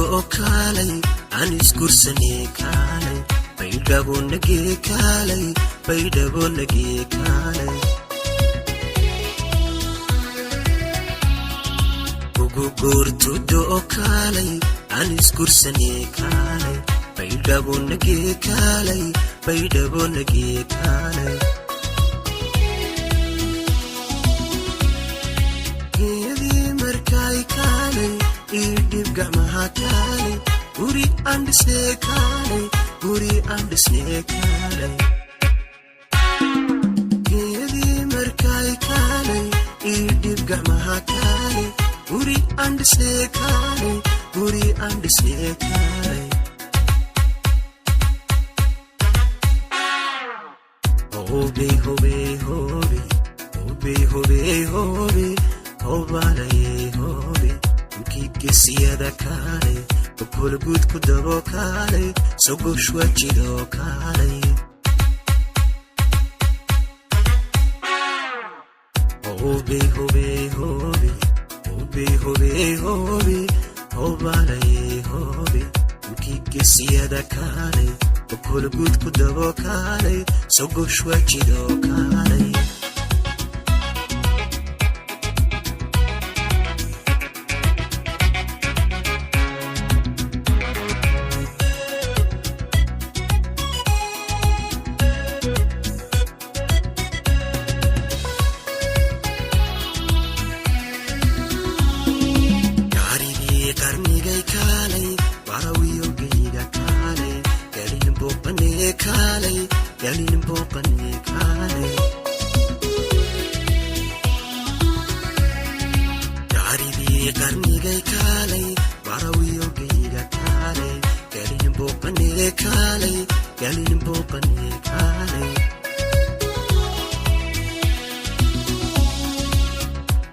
tudo kalay anis kursane kalay baydabo nage kalay baydabo nage kalay gugur tudo kalay anis kursane kalay baydabo nage kalay baydabo nage kalay idib gamaha kalay guri andisne kalay guri andisne kalay gedi markay kalay idib gamaha kalay guri andisne kalay guri andisne kalay hobe hobe hobe hobe hobe hobe hobalay hobe kisiyada kalay kul gud kudabo kalay sogoshwa jido kalay hobe hobe hobe hobe hobe hobe hobalay hobe kisiyada kalay kul gud kudabo kalay sogoshwa jido kalay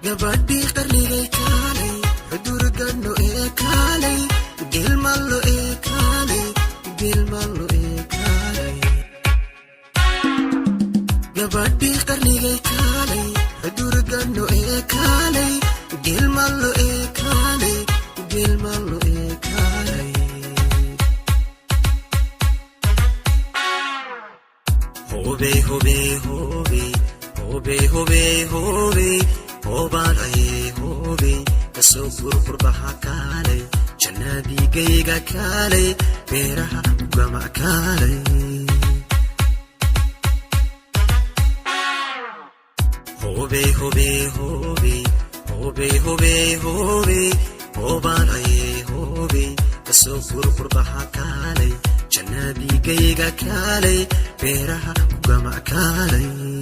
gabadhi qarnigay kalay durgano kalay gilmallo kalay gilmallo kalay gabadhi qarnigay kalay durgano kalay gilmallo kalay gilmallo kalay hobe hobe hobe hobe hobe hobe hobalay hobe kasubur qurbaha kalay jannadi gayga kalay beeraha gama kalay hobe hobe hobe hobe hobe hobe hobalay hobe kasubur qurbaha kalay jannadi gayga kalay beeraha gama kalay